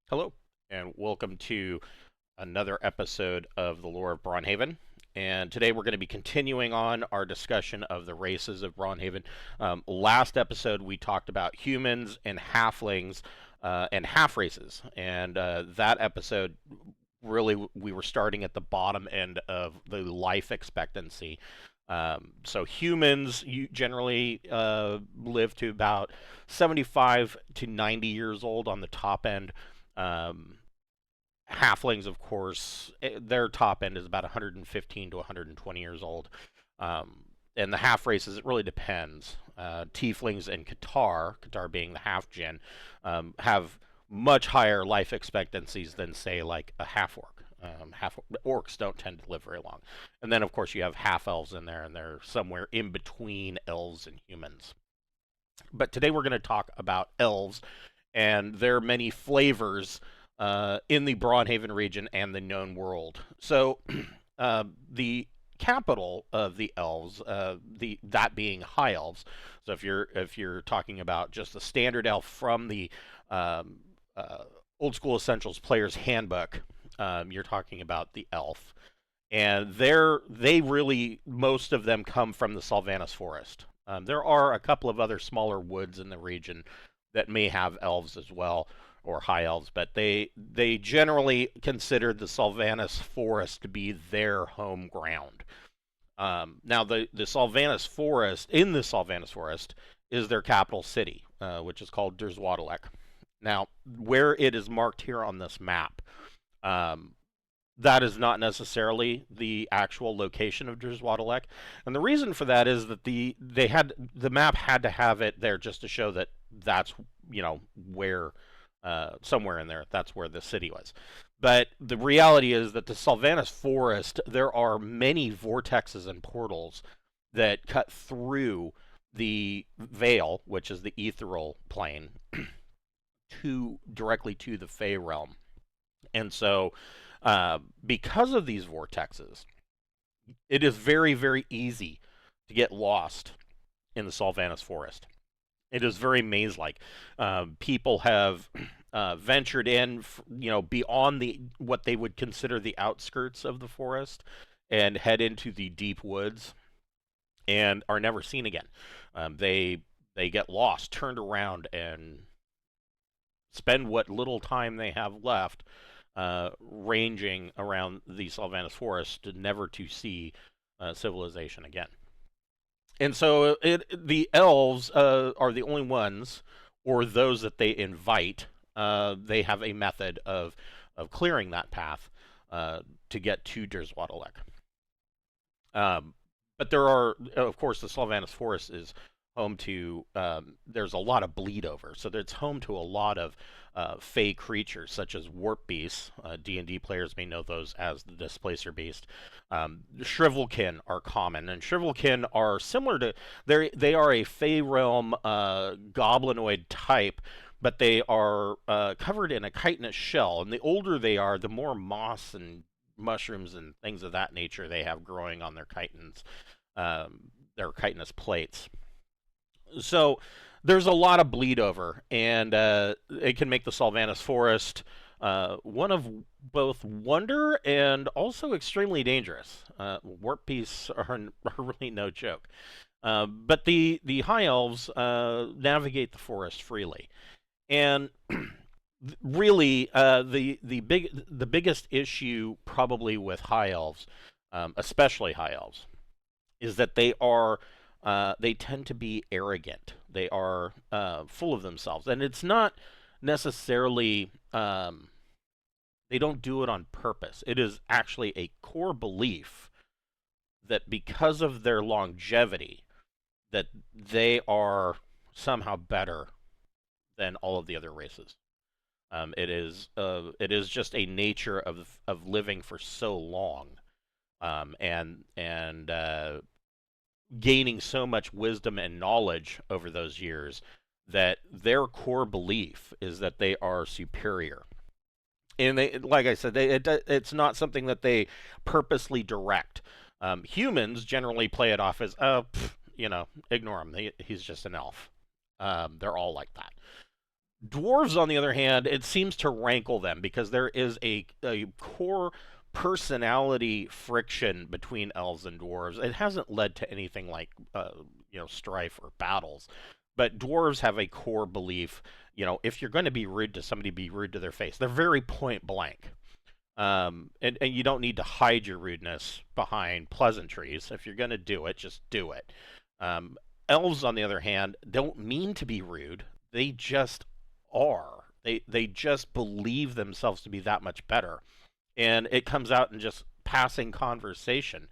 Hello, and welcome to another episode of the Lore of Braunhaven. And today we're going to be continuing on our discussion of the races of Braunhaven. Last episode we talked about humans and halflings and half races, and that episode really we were starting at the bottom end of the life expectancy. So humans you generally live to about 75 to 90 years old on the top end. Um, Halflings, of course, their top end is about 115 to 120 years old. And the half races, it really depends. Tieflings and Qatar being the half gen, have much higher life expectancies than, say, like a half orc. Half orcs don't tend to live very long. And then, of course, you have half elves in there, and they're somewhere in between elves and humans. But today we're going to talk about elves and their many flavors in the Braunhaven region and the known world. So, the capital of the elves, that being high elves. So if you're talking about just the standard elf from the um, Old School Essentials Player's Handbook, you're talking about the elf, and they really most of them come from the Sylvanas Forest. There are a couple of other smaller woods in the region that may have elves as well, or high elves, but they generally consider the Sylvanas Forest to be their home ground. Now, the Sylvanas Forest, in the Sylvanas Forest, is their capital city, which is called Derswadalek. Now, where it is marked here on this map, um, that is not necessarily the actual location of Derswadalek, and the reason for that is that the map had to have it there just to show that that's where somewhere in there that's where the city was. But the reality is that the Sylvanas Forest, there are many vortexes and portals that cut through the veil, which is the ethereal plane, to directly to the Fey realm. And so, because of these vortexes, it is very, very easy to get lost in the Sylvanas Forest. It is very maze-like. People have ventured in, beyond the what they would consider the outskirts of the forest, and head into the deep woods, and are never seen again. They get lost, turned around, and spend what little time they have left ranging around the Sylvanas Forest, never to see civilization again. And so the elves are the only ones, or those that they invite. They have a method of clearing that path to get to Derswadalek. But there are, of course, the Sylvanas Forest is home to. There's a lot of bleed over, so it's home to a lot of fey creatures such as warp beasts. D&D players may know those as the Displacer Beast. Shrivelkin are common, and Shrivelkin are similar to they are a fey realm goblinoid type, but they are covered in a chitinous shell, and the older they are, the more moss and mushrooms and things of that nature they have growing on their chitinous plates. So there's a lot of bleed over, and it can make the Sylvanas Forest one of both wonder and also extremely dangerous. Warp beasts are really no joke. But the high elves navigate the forest freely, and really the biggest issue probably with high elves, especially high elves, is that they tend to be arrogant. They are full of themselves, and it's not necessarily they don't do it on purpose. It is actually a core belief that because of their longevity, that they are somehow better than all of the other races. It is just a nature of living for so long, and gaining so much wisdom and knowledge over those years, that their core belief is that they are superior. And they, like I said, it's not something that they purposely direct. Humans generally play it off as, ignore him. He's just an elf. They're all like that. Dwarves, on the other hand, it seems to rankle them because there is a core personality friction between elves and dwarves. It hasn't led to anything like strife or battles, but dwarves have a core belief. If you're going to be rude to somebody, be rude to their face. They're very point blank. And you don't need to hide your rudeness behind pleasantries. If you're going to do it, just do it. Um, Elves, on the other hand, don't mean to be rude. They just are. They just believe themselves to be that much better, and it comes out in just passing conversation.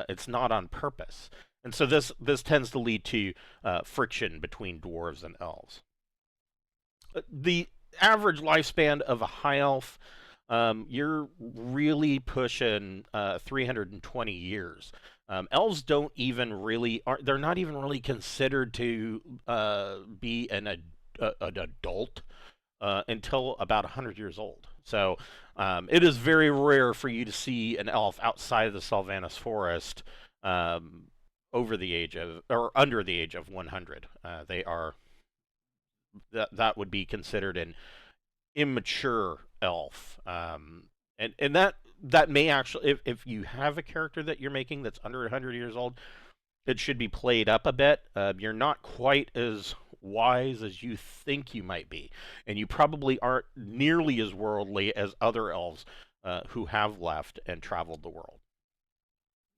It's not on purpose, and so this tends to lead to friction between dwarves and elves. The average lifespan of a high elf, you're really pushing 320 years. Elves don't even really they're not even really considered to be an adult until about 100 years old. So it is very rare for you to see an elf outside of the Sylvanas forest over the age of or under the age of 100. They are that would be considered an immature elf, and that may actually, if you have a character that you're making that's under 100 years old, it should be played up a bit. You're not quite as wise as you think you might be, and you probably aren't nearly as worldly as other elves who have left and traveled the world.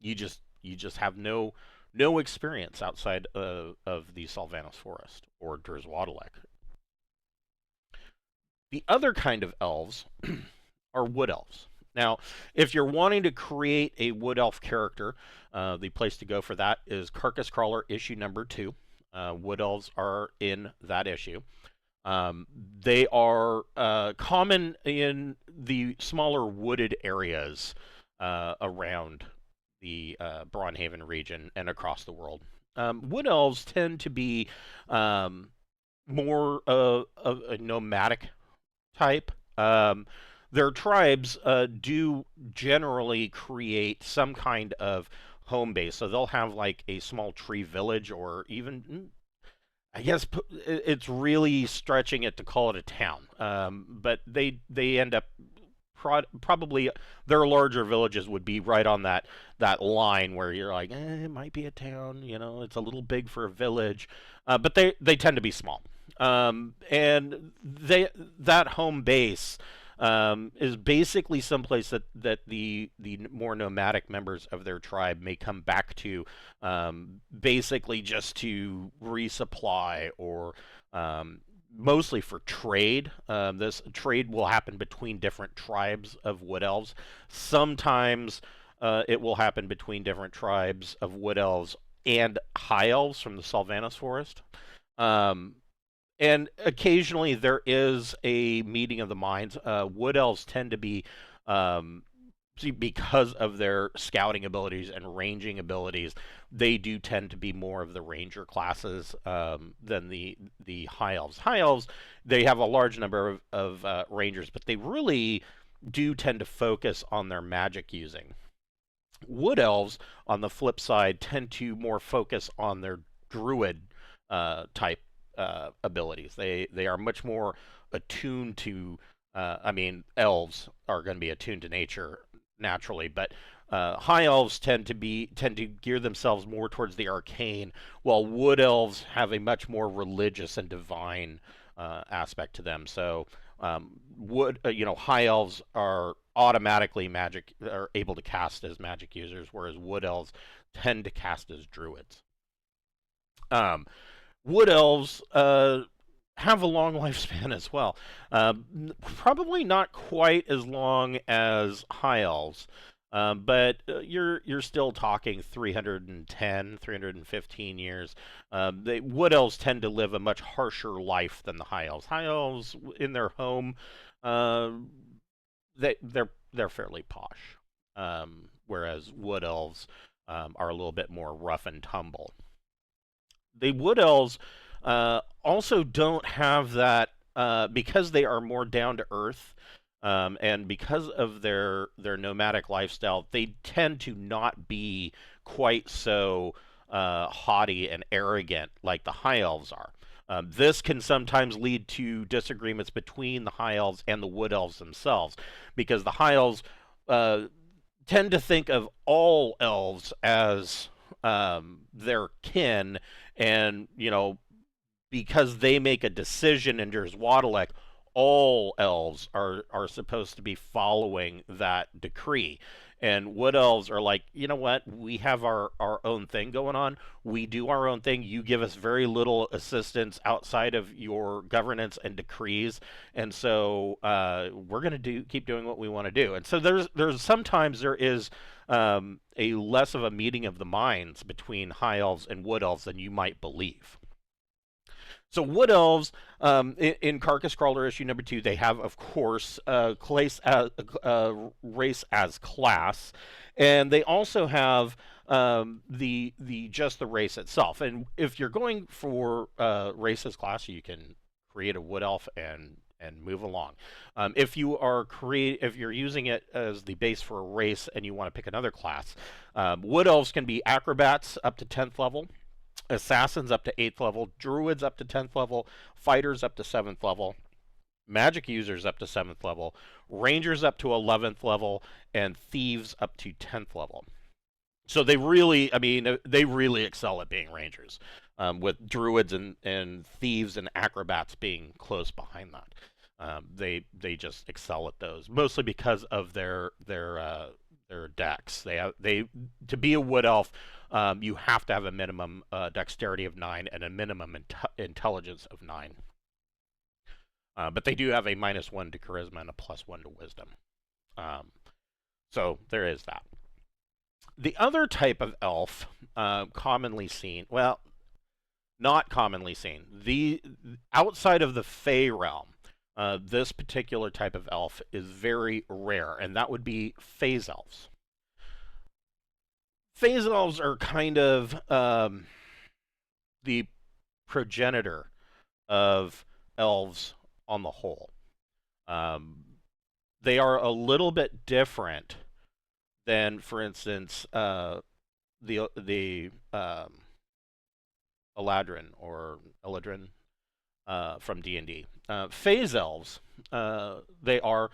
You just have no experience outside of the Sylvanas forest or Drizwadelek. The other kind of elves are wood elves. Now, if you're wanting to create a wood elf character, the place to go for that is Carcass Crawler issue number 2. Wood elves are in that issue. They are common in the smaller wooded areas around the Braunhaven region and across the world. Wood elves tend to be more of a nomadic type. Their tribes do generally create some kind of home base. So they'll have like a small tree village, or even, I guess it's really stretching it to call it a town. But they end up probably their larger villages would be right on that line where you're like, it might be a town. It's a little big for a village, but they tend to be small. And that home base is basically someplace that the more nomadic members of their tribe may come back to, basically just to resupply or mostly for trade. This trade will happen between different tribes of wood elves. Sometimes it will happen between different tribes of wood elves and high elves from the Sylvanas forest. And occasionally there is a meeting of the minds. Wood elves tend to be, because of their scouting abilities and ranging abilities, they do tend to be more of the ranger classes than the high elves. High elves, they have a large number of rangers, but they really do tend to focus on their magic using. Wood elves, on the flip side, tend to more focus on their druid type abilities. They are much more attuned to. Elves are going to be attuned to nature naturally, but high elves tend to gear themselves more towards the arcane, while wood elves have a much more religious and divine aspect to them. So high elves are automatically are able to cast as magic users, whereas wood elves tend to cast as druids. Wood elves have a long lifespan as well. Probably not quite as long as high elves, but you're still talking 310, 315 years. Wood elves tend to live a much harsher life than the high elves. High elves in their home, they're fairly posh, whereas wood elves are a little bit more rough and tumble. The wood elves also don't have that, because they are more down to earth, and because of their nomadic lifestyle. They tend to not be quite so haughty and arrogant like the high elves are. This can sometimes lead to disagreements between the High Elves and the Wood Elves themselves, because the High Elves uh, tend to think of all elves as their kin, and because they make a decision in Drizwaddalek, all elves are supposed to be following that decree. And wood elves are like, you know what? We have our own thing going on. We do our own thing. You give us very little assistance outside of your governance and decrees, and so we're going to keep doing what we want to do. And so there's sometimes there is a less of a meeting of the minds between high elves and wood elves than you might believe. So Wood Elves, in Carcass Crawler issue number 2, they have, of course, race as class, and they also have the just the race itself. And if you're going for race as class, you can create a Wood Elf and move along. If you're using it as the base for a race and you want to pick another class, Wood Elves can be acrobats up to 10th level. Assassins up to 8th level, druids up to 10th level, fighters up to 7th level, magic users up to 7th level, rangers up to 11th level, and thieves up to 10th level. So they really excel at being rangers, with druids and thieves and acrobats being close behind that. They just excel at those, mostly because of their decks. To be a wood elf, you have to have a minimum dexterity of 9 and a minimum intelligence of 9. But they do have a -1 to charisma and a +1 to wisdom. So there is that. The other type of elf, commonly seen, well, not commonly seen, outside of the Fey realm, this particular type of elf is very rare, and that would be phase elves. Phase elves are kind of the progenitor of elves on the whole. They are a little bit different than, for instance, the Eladrin or Eladrin from D&D. Phase elves, they are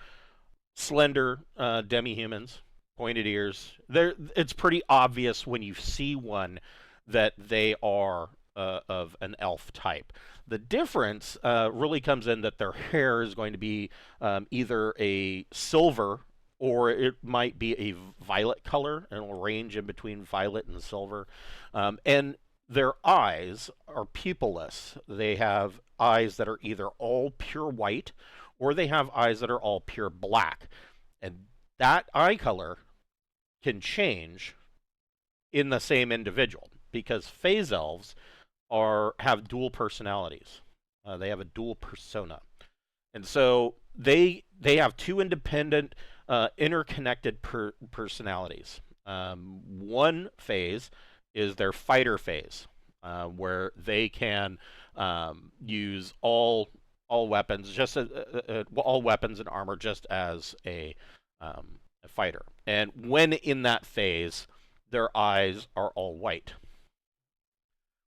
slender demi-humans, pointed ears. It's pretty obvious when you see one that they are of an elf type. The difference really comes in that their hair is going to be either a silver or it might be a violet color, and it'll range in between violet and silver. And their eyes are pupilless. They have eyes that are either all pure white or they have eyes that are all pure black. And that eye color can change in the same individual, because phase elves have dual personalities. They have a dual persona. And so they have two independent, interconnected personalities. One phase is their fighter phase, where they can use all weapons, all weapons and armor, just as a fighter. And when in that phase, their eyes are all white.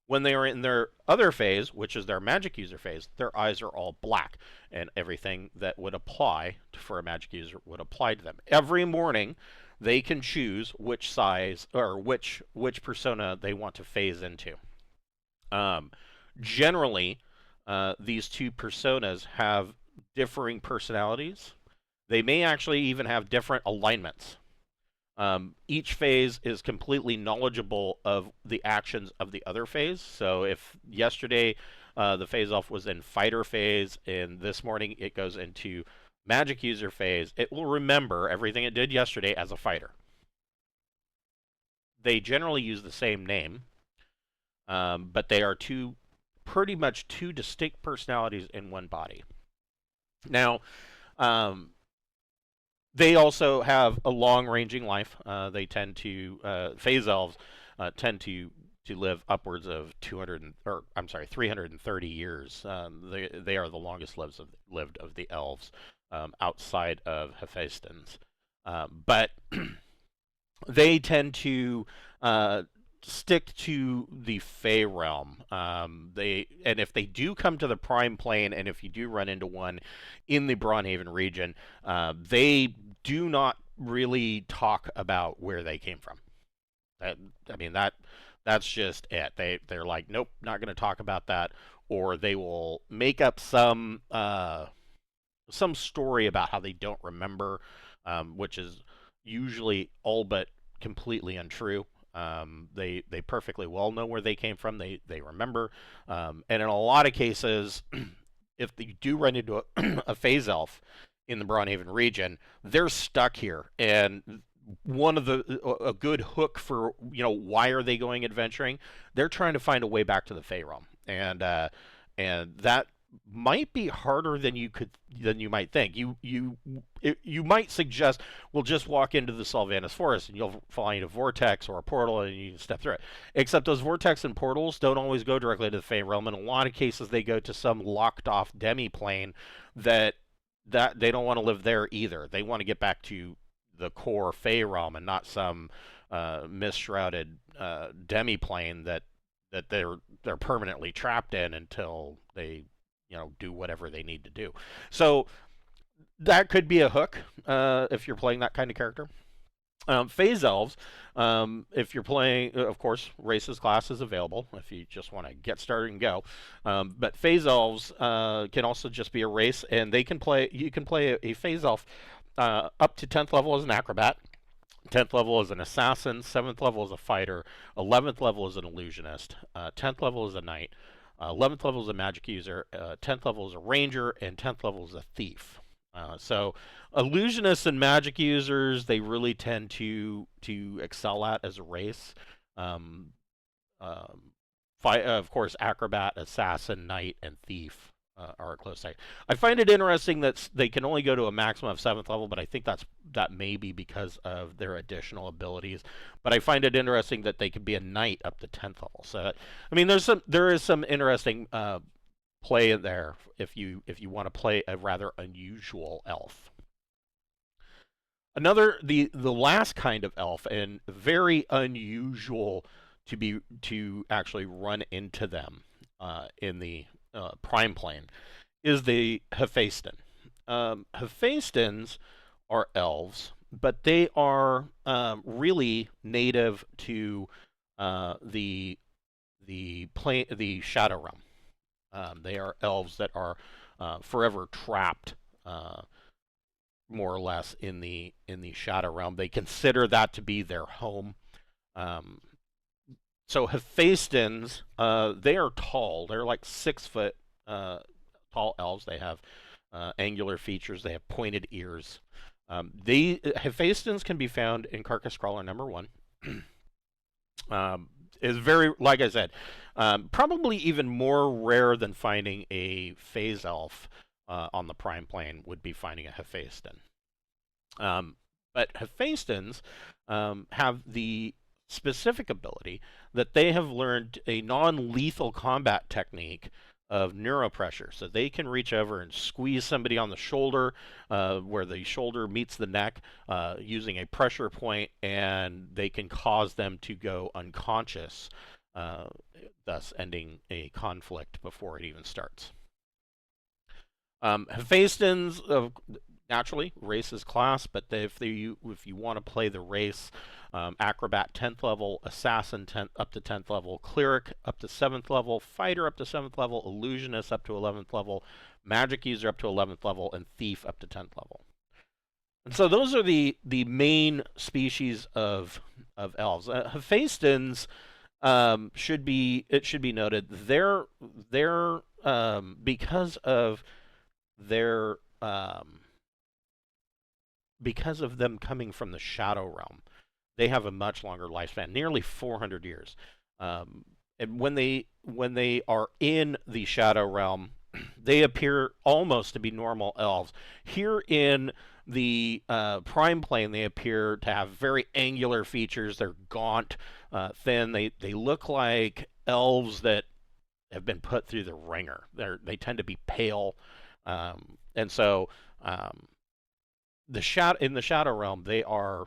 When they are in their other phase, which is their magic user phase, their eyes are all black, and everything that would apply for a magic user would apply to them. Every morning, they can choose which size or which persona they want to phase into. Generally, these two personas have differing personalities. They may actually even have different alignments. Each phase is completely knowledgeable of the actions of the other phase. So if yesterday the phase elf was in fighter phase, and this morning it goes into magic user phase, it will remember everything it did yesterday as a fighter. They generally use the same name, but they are pretty much two distinct personalities in one body. Now, they also have a long-ranging life. They tend to phase elves tend to live upwards of 330 years. They are the longest lived of the elves, outside of Hephaestus. But they tend to stick to the Fey realm. And if they do come to the Prime Plane, and if you do run into one in the Braunhaven region, they do not really talk about where they came from. That, I mean that's just it. They're like, nope, not going to talk about that, or they will make up some story about how they don't remember, which is usually all but completely untrue. They perfectly well know where they came from. They remember, and in a lot of cases, if you do run into a phase elf in the Braunhaven region, they're stuck here, and one of a good hook for why are they going adventuring? They're trying to find a way back to the Fey realm, and that might be harder than you might think. You might suggest, well, just walk into the Sylvanas Forest and you'll find a vortex or a portal and you can step through it. Except those vortex and portals don't always go directly to the Fey realm. In a lot of cases, they go to some locked off demi-plane that they don't want to live there either. They want to get back to the core Fey realm and not some mist-shrouded demi-plane that they're permanently trapped in until they do whatever they need to do. So that could be a hook if you're playing that kind of character. Phase Elves, if you're playing, of course, races class is available if you just want to get started and go. But Phase Elves can also just be a race, and they can play. You can play a Phase Elf up to 10th level as an acrobat. 10th level as an assassin, 7th level as a fighter, 11th level as an illusionist, 10th level as a knight, 11th level is a magic user, 10th level is a ranger, and 10th level is a thief. So illusionists and magic users, they really tend to excel at as a race. Of course, acrobat, assassin, knight, and thief are a close second. I find it interesting that they can only go to a maximum of 7th level, but I think that may be because of their additional abilities. But I find it interesting that they could be a knight up to 10th level. So, I mean, there is some interesting play in there if you want to play a rather unusual elf. The last kind of elf, and very unusual to actually run into them in the Prime Plane, is the Hephaeston. Hephaestons are elves, but they are really native to the Shadow Realm. They are elves that are forever trapped, more or less, in the Shadow Realm. They consider that to be their home. So Hephaestons, they are tall. They're like 6 foot tall elves. They have angular features. They have pointed ears. Hephaestons can be found in Carcass Crawler #1. Is very, like I said, probably even more rare than finding a phase elf on the Prime Plane would be finding a Hephaeston. But Hephaestons have the specific ability that they have learned a non-lethal combat technique of neuropressure. So they can reach over and squeeze somebody on the shoulder where the shoulder meets the neck using a pressure point, and they can cause them to go unconscious, thus ending a conflict before it even starts. Hephaestons, naturally, race is class, but if you want to play the race, acrobat 10th level, assassin up to 10th level, cleric up to 7th level, fighter up to 7th level, illusionist up to 11th level, magic user up to 11th level, and thief up to 10th level. And so those are the main species of elves. Hephaestons, should be noted, they're because of them coming from the Shadow Realm, they have a much longer lifespan, nearly 400 years. And when they are in the Shadow Realm, they appear almost to be normal elves. Here in the Prime Plane, they appear to have very angular features. They're gaunt, thin. They look like elves that have been put through the ringer. They tend to be pale, and so in the Shadow Realm, they are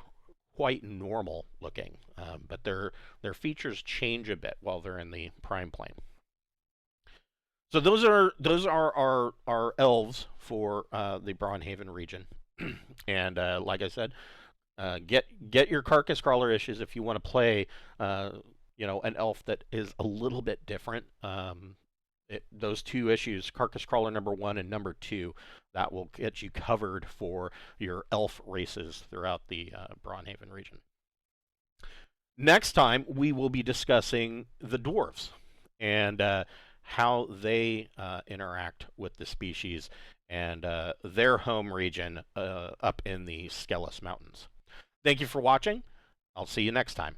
quite normal looking, but their features change a bit while they're in the prime plane. So those are our elves for the Braunhaven region, and like I said, get your carcass crawler issues if you want to play, an elf that is a little bit different. Those two issues, carcass crawler number 1 and number 2, that will get you covered for your elf races throughout the Braunhaven region. Next time, we will be discussing the dwarves and how they interact with the species and their home region up in the Skelos Mountains. Thank you for watching. I'll see you next time.